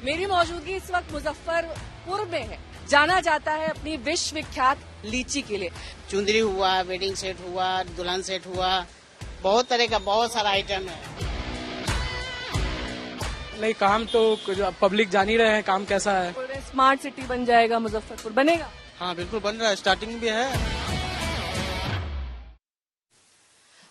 मेरी मौजूदगी इस वक्त मुजफ्फरपुर में है। जाना जाता है अपनी विश्व विख्यात लीची के लिए। चुंदरी हुआ, वेडिंग सेट हुआ, दुल्हन सेट हुआ, बहुत तरह का बहुत सारा आइटम है। नहीं, काम तो पब्लिक जान ही रहे हैं काम कैसा है। स्मार्ट सिटी बन जाएगा मुजफ्फरपुर, बनेगा? हाँ बिल्कुल बन रहा है, स्टार्टिंग भी है।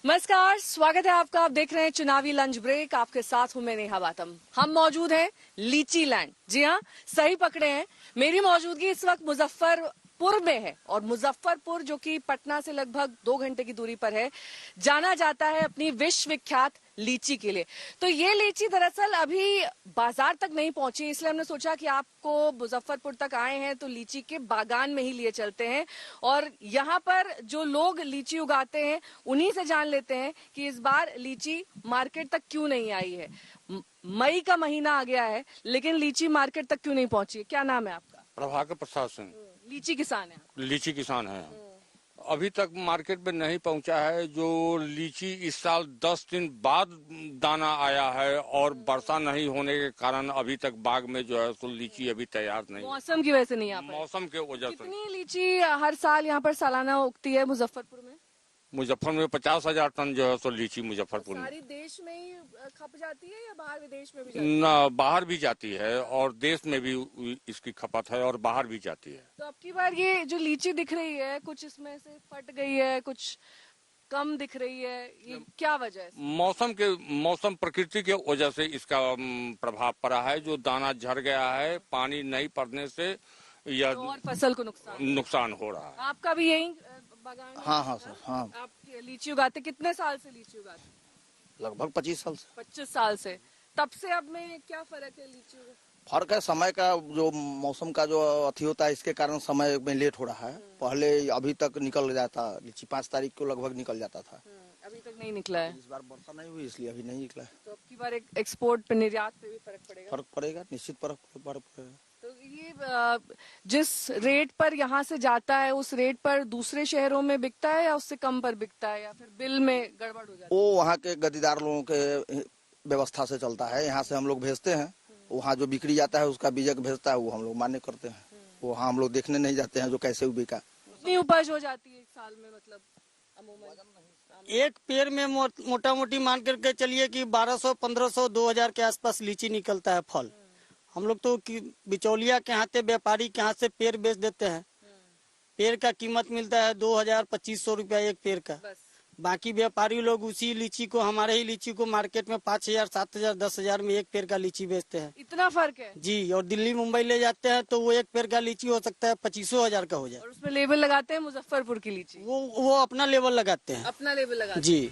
नमस्कार, स्वागत है आपका। आप देख रहे हैं चुनावी लंच ब्रेक। आपके साथ हूं मैं नेहा बातम। हम मौजूद हैं लीची लैंड। जी हाँ, सही पकड़े हैं। मेरी मौजूदगी इस वक्त मुजफ्फरपुर में है और मुजफ्फरपुर जो कि पटना से लगभग 2 घंटे की दूरी पर है, जाना जाता है अपनी विश्व विख्यात लीची के लिए। तो ये लीची दरअसल अभी बाजार तक नहीं पहुंची, इसलिए हमने सोचा कि आपको मुजफ्फरपुर तक आए हैं तो लीची के बागान में ही लिए चलते हैं और यहाँ पर जो लोग लीची उगाते हैं उन्हीं से जान लेते हैं कि इस बार लीची मार्केट तक क्यों नहीं आई है। मई का महीना आ गया है लेकिन लीची मार्केट तक क्यों नहीं पहुंची? क्या नाम है आपका? प्रभाकर प्रसाद सिंह। लीची किसान है? लीची किसान है। अभी तक मार्केट में नहीं पहुंचा है। जो लीची इस साल 10 दिन बाद दाना आया है और वर्षा नहीं होने के कारण अभी तक बाग में जो है तो लीची अभी तैयार नहीं। मौसम की वजह से नहीं आ पाई। मौसम के वजह से। कितनी लीची हर साल यहाँ पर सालाना उगती है मुजफ्फरपुर में? मुजफ्फर में 50,000 टन जो है तो लीची मुजफ्फरपुर में। सारी देश में ही खप जाती है या बाहर विदेश में भी जाती है? न, बाहर भी जाती है और देश में भी इसकी खपत है और बाहर भी जाती है। तो अब की बार ये जो लीची दिख रही है, कुछ इसमें से फट गई है, कुछ कम दिख रही है, ये क्या वजह है? मौसम प्रकृति के वजह से इसका प्रभाव पड़ा है। जो दाना झड़ गया है पानी नहीं पड़ने से या तो और फसल को नुकसान हो रहा है। आपका भी यही बागान? हाँ सर, हाँ। आप लीची उगाते कितने साल से लीची उगाते? लगभग 25 साल से। 25 साल से। तब से अब में क्या फर्क है लीची में? फर्क है समय का, जो मौसम का जो अति होता है इसके कारण समय में लेट हो रहा है। पहले अभी तक निकल जाता लीची, 5 तारीख को लगभग निकल जाता था। अभी तक नहीं निकला है। इस बार वर्षा नहीं हुई इसलिए अभी नहीं निकला है। तो अब की बार एक्सपोर्ट पे, निर्यात पे भी फर्क पड़ेगा? फर्क पड़ेगा, निश्चित फर्क पड़ेगा। तो ये जिस रेट पर यहाँ से जाता है उस रेट पर दूसरे शहरों में बिकता है या उससे कम पर बिकता है या फिर बिल में गड़बड़ हो जाती है? वो वहाँ के गद्दीदार लोगों के व्यवस्था से चलता है। यहाँ से हम लोग भेजते हैं, वहाँ जो बिक्री जाता है उसका बीजक भेजता है, वो हम लोग मान्य करते हैं। वो हाँ, हम लोग देखने नहीं जाते हैं जो कैसे बिका। कितनी उपज हो जाती है एक साल में? मतलब अमूमन एक पेड़ में मोटा मोटी मान करके चलिए कि 1200, 1500, 2000 के आसपास लीची निकलता है फल। हम लोग तो बिचौलिया के हाथ, व्यापारी के हाथ से पेड़ बेच देते हैं। पेड़ का कीमत मिलता है 2000, 2500 रुपया एक पेड़ का। बाकी व्यापारी लोग उसी लीची को, हमारे ही लीची को मार्केट में 5000, 7000, 10,000 में एक पेड़ का लीची बेचते हैं। इतना फर्क है? जी। और दिल्ली मुंबई ले जाते हैं तो वो एक पेड़ का लीची हो सकता है 25,000 का हो जाए। और उसमें लेबल लगाते हैं मुजफ्फरपुर की लीची? वो अपना लेबल लगाते हैं। अपना लेबल लगाते हैं? जी।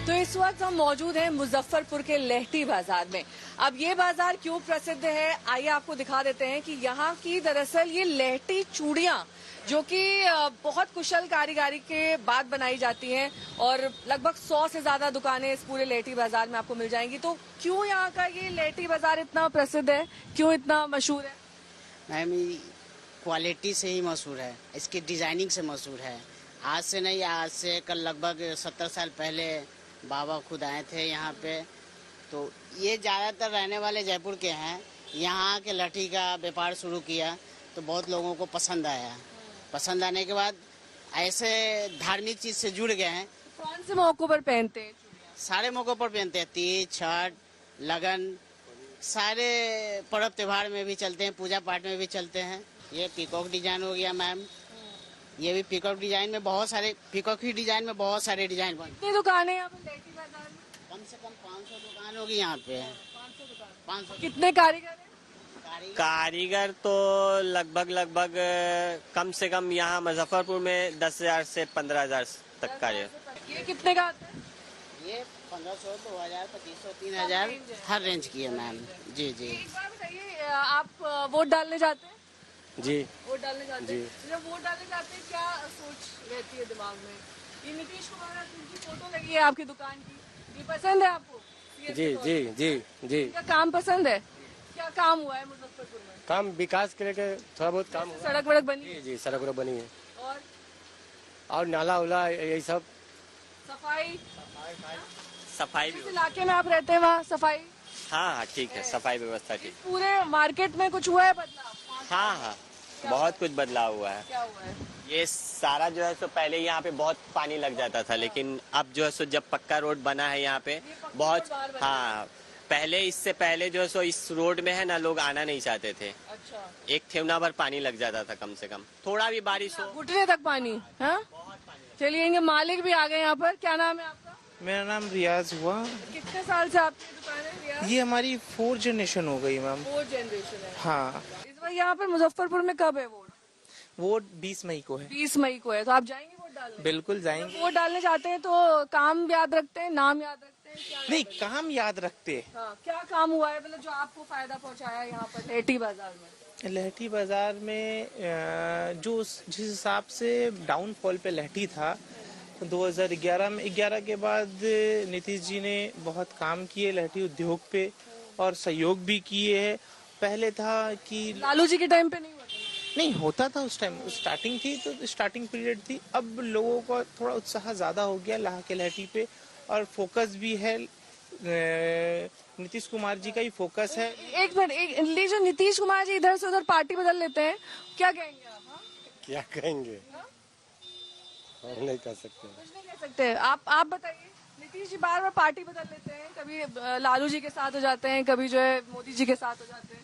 तो इस वक्त हम मौजूद हैं मुजफ्फरपुर के लेहटी बाजार में। अब ये बाजार क्यों प्रसिद्ध है, आइए आपको दिखा देते हैं कि यहाँ की दरअसल ये लेहटी चूड़ियाँ जो कि बहुत कुशल कारीगरी के बाद बनाई जाती हैं और लगभग 100 से ज्यादा दुकानें इस पूरे लेहटी बाजार में आपको मिल जाएंगी। तो क्यों यहाँ का ये लेहटी बाजार इतना प्रसिद्ध है, क्यों इतना मशहूर है? मैम, क्वालिटी से ही मशहूर है, इसकी डिजाइनिंग से मशहूर है। आज से नहीं, आज से कल लगभग 70 साल पहले बाबा खुद आए थे यहाँ पे। तो ये ज़्यादातर रहने वाले जयपुर के हैं। यहाँ के लठी का व्यापार शुरू किया तो बहुत लोगों को पसंद आया। पसंद आने के बाद ऐसे धार्मिक चीज़ से जुड़ गए हैं। कौन से मौकों पर पहनते हैं? सारे मौकों पर पहनते हैं, तीज, छठ, लगन, सारे पर्व त्योहार में भी चलते हैं, पूजा पाठ में भी चलते हैं। ये पीकॉक डिजाइन हो गया मैम। ये भी पीकॉक डिजाइन में बहुत सारे, पीकॉक की डिजाइन में बहुत सारे डिजाइन बने। कितनी दुकानें यहाँ पे लेहटी बाजार में? कम से कम 500 दुकान होगी यहाँ पे। 500। कितने कारीगर हैं? कारीगर तो लगभग कम से कम यहाँ मुजफ्फरपुर में 10,000 से 15,000 तक का है। ये कितने का आता है? ये 1500, 2000, 2500, 3000 हर रेंज की है मैम। जी जी। एक बार बताइए, आप वोट डालने जाते हैं? जी। वोट डालने जाते जी। हैं? जब वोट डालने जाते हैं क्या सोच रहती है दिमाग में? ये नीतीश कुमार की फोटो लगी है आपकी दुकान की, ये पसंद है आपको? जी जी जी जी। इनका काम पसंद है? क्या क्या काम हुआ है मुजफ्फरपुर में? काम विकास के लेके थोड़ा बहुत काम हुआ। सड़क वड़क बनी है? जी सड़क वड़क बनी है और और नाला उला यही सब। सफाई? सफाई जिस भी इलाके में आप रहते हैं वहाँ सफाई? हाँ हाँ ठीक है, सफाई व्यवस्था ठीक। पूरे मार्केट में कुछ हुआ है बदलाव? हाँ हाँ बहुत कुछ बदलाव हुआ है। क्या हुआ है? ये सारा जो है सो पहले यहाँ पे बहुत पानी लग जाता था, लेकिन अब जो है सो जब पक्का रोड बना है यहाँ पे बहुत, हाँ पहले इससे पहले जो है सो इस रोड में है ना लोग आना नहीं चाहते थे। अच्छा, एक ठेवना भर पानी लग जाता था कम से कम, थोड़ा भी बारिश हो। घुटने तक पानी? हाँ चलिए, इनके मालिक भी आ गए यहाँ पर। क्या नाम है आपका? मेरा नाम रियाज हुआ। कितने साल से आपकी दुकान है रियाज? ये हमारी 4th जनरेशन हो गई मैम। 4th जनरेशन है। हाँ, इस बार यहाँ पर मुजफ्फरपुर में कब है वोट? वोट 20 मई को है। 20 मई को है, तो आप जाएंगे वोट डालने? बिल्कुल जाएंगे। वोट डालने जाते हैं तो काम याद रखते हैं, नाम याद रखते हैं, क्या नहीं, काम याद रखते। हाँ, क्या काम हुआ है मतलब जो आपको फायदा पहुँचाया यहाँ पर लेटी बाजार में? लहठी बाजार में जो जिस हिसाब से डाउनफॉल पे लहठी था 2011 में, 11 के बाद नीतीश जी ने बहुत काम किए लहठी उद्योग पे और सहयोग भी किए है। पहले था कि लालू जी के टाइम पे नहीं हुआ था? नहीं होता था, उस टाइम स्टार्टिंग थी तो स्टार्टिंग पीरियड थी। अब लोगों का थोड़ा उत्साह ज्यादा हो गया लाह के लहठी पे और फोकस भी है, नीतीश कुमार जी का ही फोकस है। एक मिनट, जो नीतीश कुमार जी इधर से उधर पार्टी बदल लेते हैं, क्या कहेंगे आप? हाँ? क्या कहेंगे, हम नहीं कह सकते। कुछ नहीं कह सकते। आप बताइए, नीतीश जी बार बार पार्टी बदल लेते हैं, कभी लालू जी के साथ हो जाते हैं, कभी जो है मोदी जी के साथ हो जाते हैं।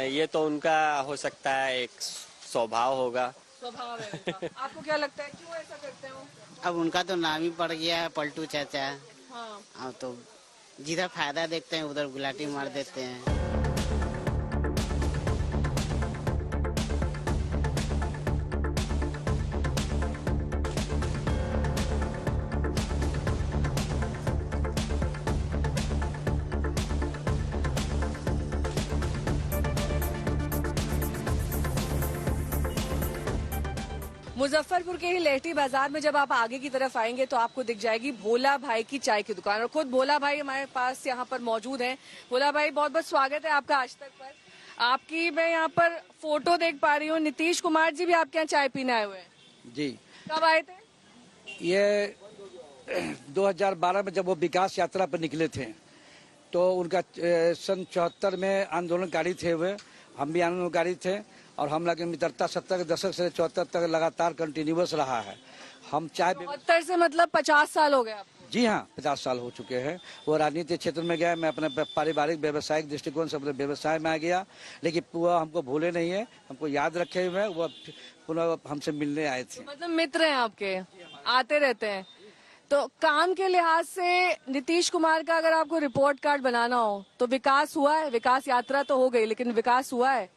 ये तो उनका हो सकता है, एक स्वभाव होगा। स्वभाव है उनका। आपको क्या लगता है क्यों ऐसा करते हैं वो? अब उनका तो नाम ही पड़ गया है पलटू चाचा। हाँ, अब तो जिधर फायदा देखते हैं उधर गुलाटी मार देते हैं। मुजफ्फरपुर के ही लेहटी बाजार में जब आप आगे की तरफ आएंगे तो आपको दिख जाएगी भोला भाई की चाय की दुकान, और खुद भोला भाई हमारे पास यहाँ पर मौजूद हैं। भोला भाई, बहुत बहुत स्वागत है आपका आज तक पर। आपकी मैं यहाँ पर फोटो देख पा रही हूँ, नीतीश कुमार जी भी आपके यहाँ चाय पीने आए हुए हैं। जी, कब आए थे? ये 2012 में जब वो विकास यात्रा पर निकले थे तो उनका सन 74 में आंदोलनकारी थे हुए, हम भी आंदोलनकारी थे और हम लोग मित्रता 70 के दशक से 74 तक लगातार कंटिन्यूअस रहा है। हम चाय 72 से मतलब 50 साल हो गए आपको? जी हाँ, 50 साल हो चुके हैं। वो राजनीतिक क्षेत्र में गया, मैं अपने पारिवारिक व्यवसायिक दृष्टिकोण से अपने व्यवसाय में आ गया, लेकिन वो हमको भूले नहीं है, हमको याद रखे हुए हैं। वो पुनः हमसे मिलने आए थे। मतलब मित्र हैं आपके, आते रहते हैं। तो काम के लिहाज से नीतीश कुमार का अगर आपको रिपोर्ट कार्ड बनाना हो तो विकास हुआ है? विकास यात्रा तो हो गई, लेकिन विकास हुआ है?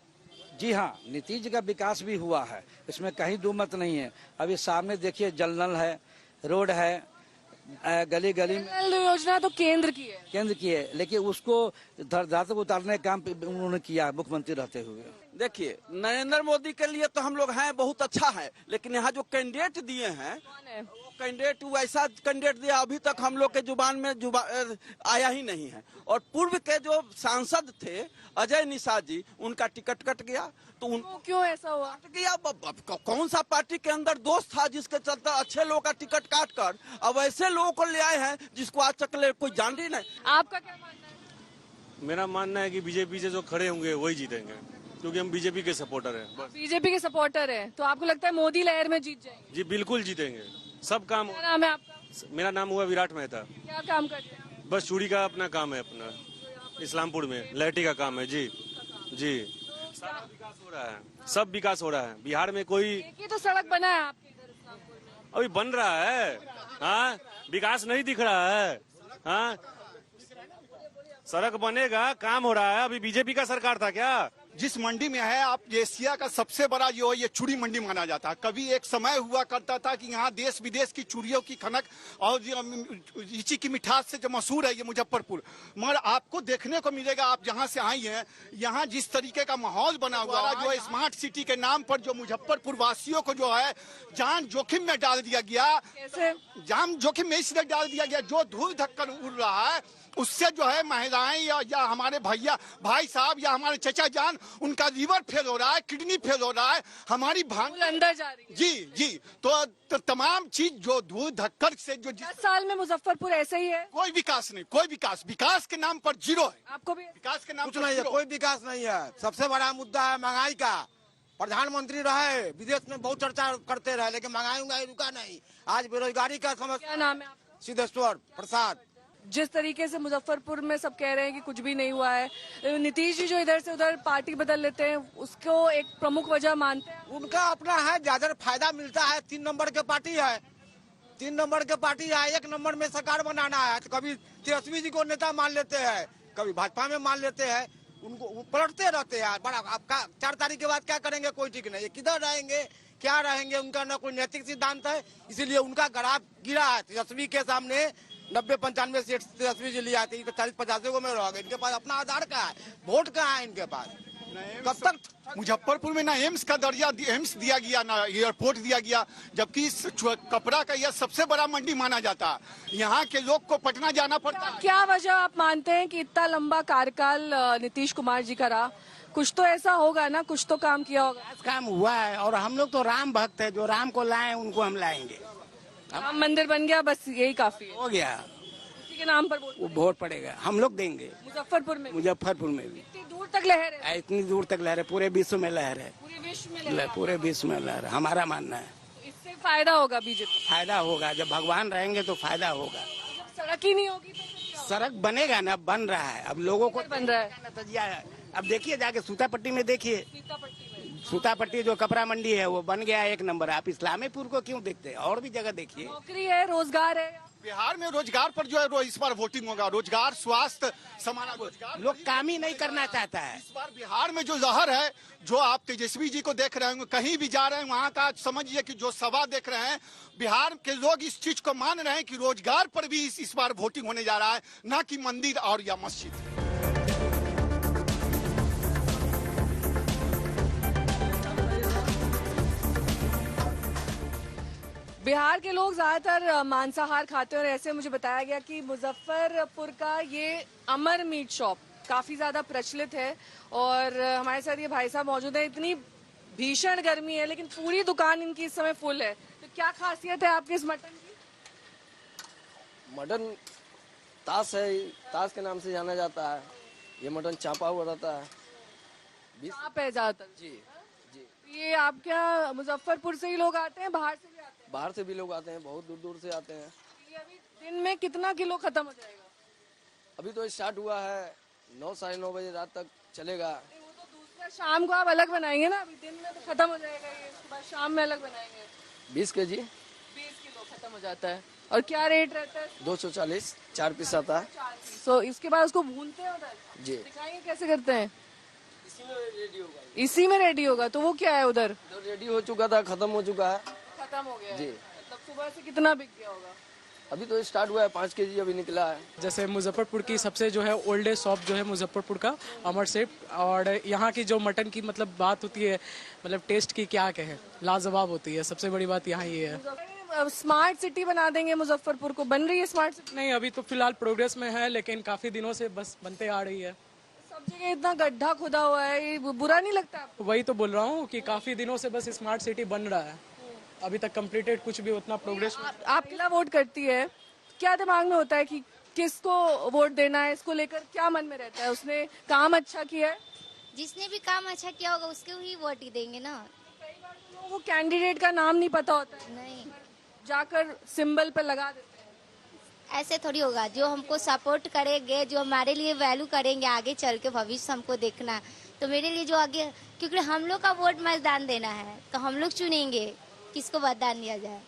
जी हाँ, नीतीश जी का विकास भी हुआ है, इसमें कहीं दो मत नहीं है। अभी सामने देखिए जल नल है, रोड है, गली गली में जल योजना तो केंद्र की है, केंद्र की है, लेकिन उसको धरातल पर उतारने का काम उन्होंने किया मुख्यमंत्री रहते हुए। देखिए, नरेंद्र मोदी के लिए तो हम लोग हैं, बहुत अच्छा है, लेकिन यहाँ जो कैंडिडेट दिए हैं कौन है? वो कैंडिडेट वैसा कैंडिडेट दिया अभी तक हम लोग के जुबान में आया ही नहीं है। और पूर्व के जो सांसद थे अजय निषाद जी, उनका टिकट कट गया तो क्यों ऐसा हुआ? कट गया। कौन सा पार्टी के अंदर दोस्त था जिसके चलते अच्छे लोगों का टिकट काट कर अब ऐसे लोगों को ले आए हैं जिसको आज तक कोई जान ही नहीं। आपका क्या मानना है? मेरा मानना है कि बीजेपी से जो खड़े होंगे वही जीतेंगे, क्योंकि हम बीजेपी के सपोर्टर हैं। बस बीजेपी के सपोर्टर है, तो आपको लगता है मोदी लहर में जीत जाएंगे? जी बिल्कुल जीतेंगे, सब काम। क्या नाम है आपका? मेरा नाम हुआ विराट मेहता। क्या काम करते हैं आप? बस चूड़ी का अपना काम है, अपना इस्लामपुर में लहठी का काम है। जी जी, सारा विकास हो रहा है, सब विकास हो रहा है बिहार में। कोई एक ही तो सड़क बना है आपके इधर इस्लामपुर में, अभी बन रहा है। हाँ, विकास नहीं दिख रहा है। हाँ, सड़क बनेगा, काम हो रहा है। अभी बीजेपी का सरकार था क्या? जिस मंडी में है आप, एशिया का सबसे बड़ा जो है ये चूड़ी मंडी माना जाता है। कभी एक समय हुआ करता था कि यहाँ देश विदेश की चूड़ियों की खनक और लीची की मिठास से जो मशहूर है ये मुजफ्फरपुर। मगर आपको देखने को मिलेगा, आप जहाँ से आई हैं, यहाँ जिस तरीके का माहौल बना हुआ है, जो है स्मार्ट सिटी के नाम पर जो मुजफ्फरपुर वासियों को जो है जान जोखिम में डाल दिया गया। कैसे जान जोखिम में इसलिए डाल दिया गया, जो धूल धक्कर उड़ रहा है उससे जो है महिलाएं या हमारे भाई साहब या हमारे चचा जान, उनका लीवर फेल हो रहा है, किडनी फेल हो रहा है, हमारी भांग अंदर जा रही है। जी तो तमाम चीज जो धूल धक्कर से जो 10 साल में मुजफ्फरपुर ऐसे ही है। कोई विकास नहीं, कोई विकास के नाम पर जीरो है। आपको भी विकास के नाम कुछ पर नहीं है, जीरो। कोई विकास नहीं है। सबसे बड़ा मुद्दा है महंगाई का। प्रधानमंत्री रहे, विदेश में बहुत चर्चा करते रहे, लेकिन महंगाई रुका नहीं। आज बेरोजगारी का समस्या। क्या नाम है आपका? सिद्धेश्वर प्रसाद। जिस तरीके से मुजफ्फरपुर में सब कह रहे हैं कि कुछ भी नहीं हुआ है, नीतीश जी जो इधर से उधर पार्टी बदल लेते हैं, उसको एक प्रमुख वजह मानते हैं। उनका अपना है, ज्यादा फायदा मिलता है। 3 नंबर के पार्टी है, 3 नंबर के पार्टी है। 1 नंबर में सरकार बनाना है तो कभी तेजस्वी जी को नेता मान लेते हैं, कभी भाजपा में मान लेते हैं। उनको पलटते रहते हैं। बड़ा आपका 4 तारीख के बाद क्या करेंगे कोई ठीक नहीं है। किधर रहेंगे, क्या रहेंगे, उनका न कोई नैतिक सिद्धांत है। इसीलिए उनका ग्राफ गिरा है। तेजस्वी के सामने 90-95 सीट तेजस्वी जी लिया थे, 40-50 को में रह गए। इनके पास अपना आधार का है, वोट का है इनके पास। कब तक मुजफ्फरपुर में ना एम्स का दर्जा एम्स दिया गया, ना एयरपोर्ट दिया गया, जबकि कपड़ा का यह सबसे बड़ा मंडी माना जाता है। यहाँ के लोग को पटना जाना पड़ता है। क्या वजह आप मानते हैं कि इतना लंबा कार्यकाल नीतीश कुमार जी का रहा? कुछ तो ऐसा होगा ना, कुछ तो काम किया होगा। काम हुआ है और हम लोग तो राम भक्त है, जो राम को लाए उनको हम लाएंगे। राम मंदिर बन गया, बस यही काफी है। हो गया, उसी के नाम पर वो वोट पड़ेगा, हम लोग देंगे। मुजफ्फरपुर में मुजफ्फरपुर में भी इतनी दूर तक लहर है, इतनी दूर तक लहर है, पूरे विश्व में लहर है, पूरे विश्व में लहर है। पूरे विश्व में लहर है, हमारा मानना है। इससे फायदा होगा बीजेपी, फायदा होगा। जब भगवान रहेंगे तो फायदा होगा। जब सड़क ही नहीं होगी तो फिर क्या होगा? सड़क बनेगा ना, बन रहा है। अब लोगों को बन रहा है। नतीजा है। अब देखिए जाके सूतापट्टी में देखिए, सूतापट्टी जो कपड़ा मंडी है वो बन गया 1 नंबर। आप इस्लामीपुर को क्यों देखते हैं? और भी जगह देखिए। नौकरी है, रोजगार है। बिहार में रोजगार पर जो है इस बार वोटिंग होगा। रोजगार, स्वास्थ्य, समाना रोजगार। लोग काम ही नहीं करना चाहता है। इस बार बिहार में जो लहर है, जो आप तेजस्वी जी को देख रहे होंगे, कहीं भी जा रहे हैं वहाँ का समझिए कि जो सभा देख रहे हैं, बिहार के लोग इस चीज को मान रहे हैं कि रोजगार पर भी इस बार वोटिंग होने जा रहा है, ना कि मंदिर और या मस्जिद। बिहार के लोग ज्यादातर मांसाहार खाते हैं और ऐसे मुझे बताया गया कि मुजफ्फरपुर का ये अमर मीट शॉप काफी ज्यादा प्रचलित है। और हमारे साथ ये भाई साहब मौजूद हैं। इतनी भीषण गर्मी है लेकिन पूरी दुकान इनकी इस समय फुल है। तो क्या खासियत है आपके इस मटन की? मटन ताश है, ताश के नाम से जाना जाता है। ये मटन चापा हुआ रहता है। आप है ज्यादातर? जी। ये आप क्या मुजफ्फरपुर से ही लोग आते हैं, बाहर से भी आते हैं? बाहर से भी लोग आते हैं, बहुत दूर दूर से आते हैं। ये अभी दिन में कितना किलो खत्म हो जाएगा? अभी तो स्टार्ट हुआ है, 9 साढ़े 9 बजे रात तक चलेगा। वो तो दूसरा शाम को आप अलग बनाएंगे ना, अभी दिन में तो खत्म हो जाएगा ये, उसके बाद शाम में अलग बनाएंगे। 20 kg 20 किलो खत्म हो जाता है। और क्या रेट रहता है? 240, 4 पीस आता है। तो इसके बाद उसको भूनते हैं उधर? जी। दिखाएंगे कैसे करते हैं? इसी में रेडी होगा। इसी में रेडी होगा। तो वो क्या है उधर? तो रेडी हो चुका था, खत्म हो चुका है। खत्म हो गया है। जी। मतलब सुबह से कितना बिक गया होगा? अभी तो स्टार्ट हुआ है, 5 kg अभी निकला है। जैसे मुजफ्फरपुर की सबसे जो है ओल्डेस्ट शॉप जो है मुजफ्फरपुर का अमर सेठ, और यहाँ की जो मटन की मतलब बात होती है, मतलब टेस्ट की क्या कहें, लाजवाब होती है। सबसे बड़ी बात यहाँ ये है। स्मार्ट सिटी बना देंगे मुजफ्फरपुर को, बन रही है स्मार्ट सिटी? नहीं, अभी तो फिलहाल प्रोग्रेस में है, लेकिन काफी दिनों से बस बनते आ रही है। सब जगह इतना गड्ढा खुदा हुआ है, ये बुरा नहीं लगता आपको? वही तो बोल रहा हूँ कि काफी दिनों से बस स्मार्ट सिटी बन रहा है, अभी तक कंप्लीटेड कुछ भी उतना प्रोग्रेस। आप अकेला वोट करती है, क्या दिमाग में होता है कि किसको वोट देना है? इसको लेकर क्या मन में रहता है? उसने काम अच्छा किया है? जिसने भी काम अच्छा किया होगा उसको ही वोट ही देंगे ना। कई बार तो लोगों को कैंडिडेट का नाम नहीं पता होता है, नहीं जाकर सिंबल पे लगा देते हैं। ऐसे थोड़ी होगा। जो हमको सपोर्ट करेंगे, जो हमारे लिए वैल्यू करेंगे आगे चल के, भविष्य हमको देखना है। तो मेरे लिए जो आगे, क्योंकि हम लोग का वोट मतदान देना है, तो हम लोग चुनेंगे किसको मतदान दिया जाए।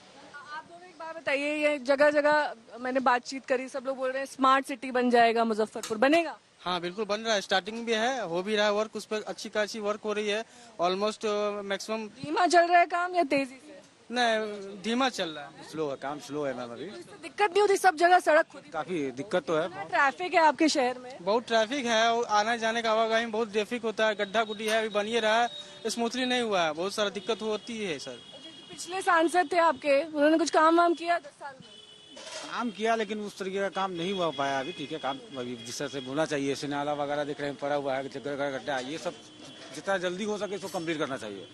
आप दोनों एक बात बताइए, ये जगह जगह मैंने बातचीत करी, सब लोग बोल रहे हैं स्मार्ट सिटी बन जाएगा मुजफ्फरपुर, बनेगा? हाँ बिल्कुल बन रहा है, स्टार्टिंग भी है, हो भी रहा है वर्क, उस पर अच्छी खासी वर्क हो रही है। Almost maximum. धीमा चल रहा है काम या तेजी से? नहीं, धीमा चल रहा है। स्लो है, काम स्लो है मैम। अभी दिक्कत नहीं होती? सब जगह सड़क खुदी, काफी दिक्कत तो है। ट्रैफिक है आपके शहर में? बहुत ट्रैफिक है और आने जाने का आवाजाही में बहुत ट्रैफिक होता है। गड्ढा गुड्डी है, अभी बन ही रहा है, स्मूथली नहीं हुआ है, बहुत सारा दिक्कत होती है सर। पिछले सांसद थे आपके, उन्होंने कुछ काम वाम किया 10 साल में? काम किया लेकिन उस तरीके का काम नहीं हुआ पाया अभी। ठीक है, काम अभी जिस तरह से होना चाहिए, से नाला वगैरह दिख रहे हैं पड़ा हुआ है, जगह गड्ढा, ये सब जितना जल्दी हो सके इसको कंप्लीट करना चाहिए।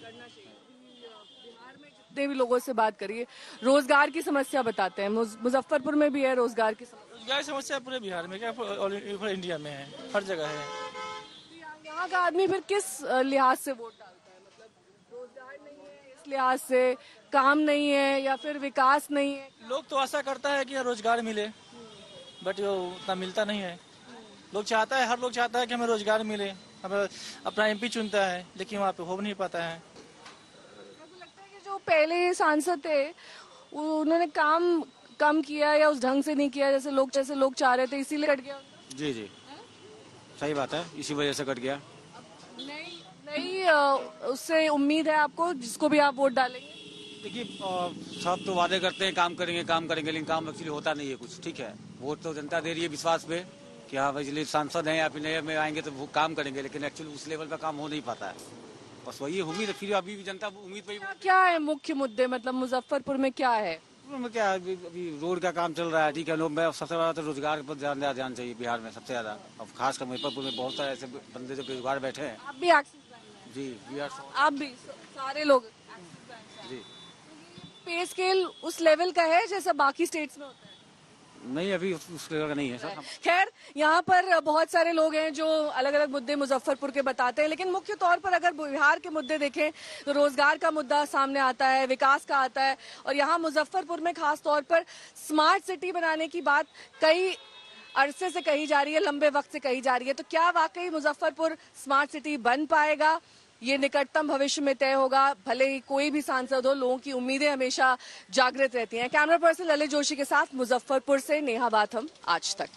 जितने भी लोगों से बात करिए, रोजगार की समस्या बताते हैं। मुजफ्फरपुर में भी है रोजगार की समस्या। रोजगार की समस्या पूरे बिहार में क्या, ऑल इंडिया में है, हर जगह है। यहाँ का आदमी फिर किस लिहाज से वोट डालता है? मतलब रोजगार नहीं है इस लिहाज से, काम नहीं है, या फिर विकास नहीं है? लोग तो आशा करता है कि रोजगार मिले, बट वो उतना मिलता नहीं है। लोग चाहता है, हर लोग चाहता है कि हमें रोजगार मिले, हमें अपना एमपी चुनता है, लेकिन वहाँ पे हो नहीं पाता है। मुझे लगता है कि जो पहले सांसद थे उन्होंने काम कम किया या उस ढंग से नहीं किया जैसे लोग चाह रहे थे, इसीलिए कट गया। जी जी, सही बात है, इसी वजह से कट गया। नहीं उससे उम्मीद है आपको, जिसको भी आप वोट डालेंगे? देखिए, सब तो वादे करते हैं काम करेंगे, लेकिन काम एक्चुअली होता नहीं है कुछ। ठीक है, वोट तो जनता दे रही है विश्वास पे कि हाँ भाई सांसद हैं या फिर नए में आएंगे तो वो काम करेंगे, लेकिन एक्चुअली उस लेवल का काम हो नहीं पाता है। बस वही उम्मीद है, फिर अभी भी जनता उम्मीद पे। क्या है मुख्य मुद्दे, मतलब मुजफ्फरपुर में क्या है? क्या अभी रोड का काम चल रहा है। ठीक है, लोग मैं सबसे ज्यादा तो रोजगार पर ध्यान चाहिए बिहार में सबसे ज्यादा। अब खासकर मुजफ्फरपुर में बहुत सारे ऐसे बंदे जो बेरोजगार बैठे हैं। आप भी जी, आप भी सारे लोग जी। पे स्केल उस लेवल का है जैसा बाकी स्टेट्स में होता है? नहीं, अभी उस लेवल का नहीं है सर। खैर, यहाँ पर बहुत सारे लोग हैं जो अलग अलग मुद्दे मुजफ्फरपुर के बताते हैं, लेकिन मुख्य तौर पर अगर बिहार के मुद्दे देखें तो रोजगार का मुद्दा सामने आता है, विकास का आता है। और यहाँ मुजफ्फरपुर में खास तौर पर स्मार्ट सिटी बनाने की बात कई अरसे से कही जा रही है, लंबे वक्त से कही जा रही है। तो क्या वाकई मुजफ्फरपुर स्मार्ट सिटी बन पाएगा, ये निकटतम भविष्य में तय होगा। भले ही कोई भी सांसद हो, लोगों की उम्मीदें हमेशा जागृत रहती हैं। कैमरा पर्सन ललित जोशी के साथ मुजफ्फरपुर से नेहा बाथम, आज तक।